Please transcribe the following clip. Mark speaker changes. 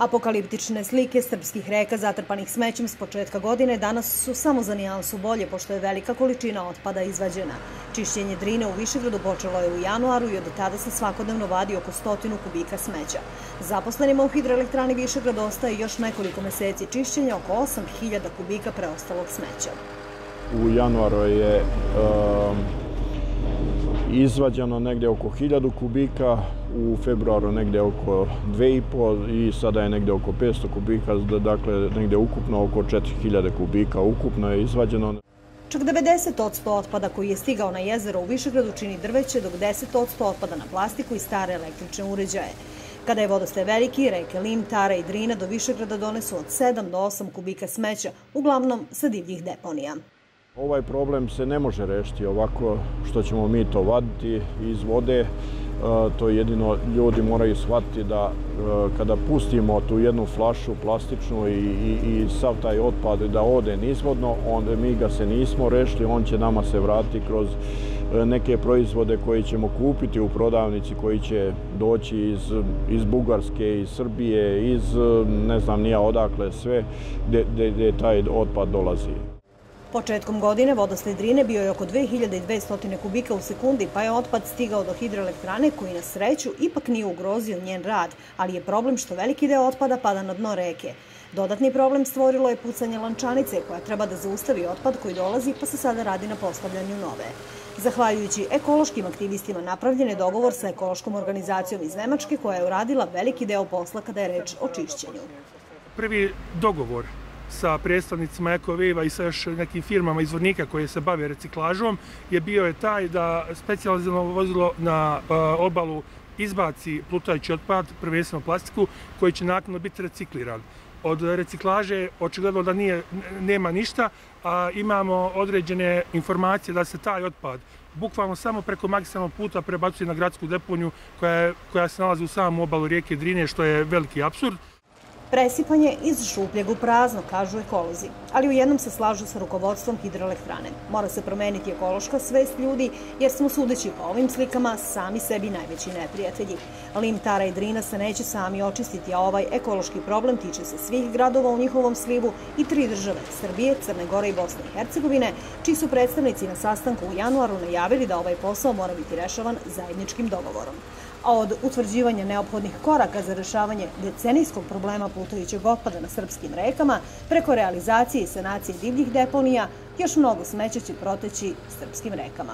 Speaker 1: Apokaliptične slike srpskih reka zatrpanih smećem s početka godine danas su samo za nijansu bolje, pošto je velika količina otpada izvađena. Čišćenje Drine u Višegradu počelo je u januaru i od tada se svakodnevno vadi oko 100 kubika smeća. Zaposlenima u hidroelektrani Višegrad ostaje još nekoliko meseci čišćenja, oko 8.000 kubika preostalog smeća.
Speaker 2: U januaru je izvađeno negdje oko 1000 kubika, u februaru negdje oko 2,5 i sada je negdje oko 500 kubika, dakle negdje ukupno oko 4000 kubika ukupno je izvađeno.
Speaker 1: Čak 90% otpada koji je stigao na jezero u Višegradu čini drveće, dok 10% otpada na plastiku i stare električne uređaje. Kada je vodostaj veliki, reke Lim, Tara i Drina do Višegrada donesu od 7 do 8 kubika smeća, uglavnom sa divljih deponija.
Speaker 2: Ovaj problem se ne može rešiti ovako što ćemo mi to vaditi iz vode. To jedino ljudi moraju shvatiti da kada pustimo tu jednu flašu plastičnu i sav taj otpad da ode nizvodno, onda mi ga se nismo rešili, on će nama se vratiti kroz neke proizvode koje ćemo kupiti u prodavnici, koji će doći iz Bugarske, iz Srbije, iz ne znam nija odakle, sve gdje taj otpad dolazi.
Speaker 1: Početkom godine vodostaj Drine bio je oko 2200 kubika u sekundi, pa je otpad stigao do hidroelektrane koji na sreću ipak nije ugrozio njen rad, ali je problem što veliki deo otpada pada na dno reke. Dodatni problem stvorilo je pucanje lančanice koja treba da zaustavi otpad koji dolazi, pa se sada radi na postavljanju nove. Zahvaljujući ekološkim aktivistima napravljen je dogovor sa ekološkom organizacijom iz Nemačke koja je uradila veliki deo posla kada je reč o čišćenju.
Speaker 3: Prvi dogovor sa predstavnicima Eko-Wave-a i sa još nekim firmama izvornika koje se bave reciklažom je bio je taj da specijalizirano vozilo na obalu izbaci plutajući otpad, prvenstveno plastiku, koji će naknadno biti recikliran. Od reciklaže očigledno da nema ništa, a imamo određene informacije da se taj otpad bukvalno samo preko magistralnog puta prebacuje na gradsku deponiju koja se nalazi u samom obalu rijeke Drine, što je veliki apsurd.
Speaker 1: Presipanje iz šupljeg u prazno, kažu ekolozi, ali u jednom se slažu sa rukovodstvom hidroelektrane. Mora se promeniti ekološka svest ljudi, jer smo sudeći po ovim slikama sami sebi najveći neprijatelji. Lim, Tara i Drina se neće sami očistiti, a ovaj ekološki problem tiče se svih gradova u njihovom slivu i 3 države, Srbije, Crne Gore i Bosne i Hercegovine, čiji su predstavnici na sastanku u januaru najavili da ovaj posao mora biti rešavan zajedničkim dogovorom. A od utvrđivanja neophodnih koraka za rešavanje decenijskog problema plutajućeg otpada na srpskim rekama, preko realizacije i sanacije divljih deponija, još mnogo smeća će proteći srpskim rekama.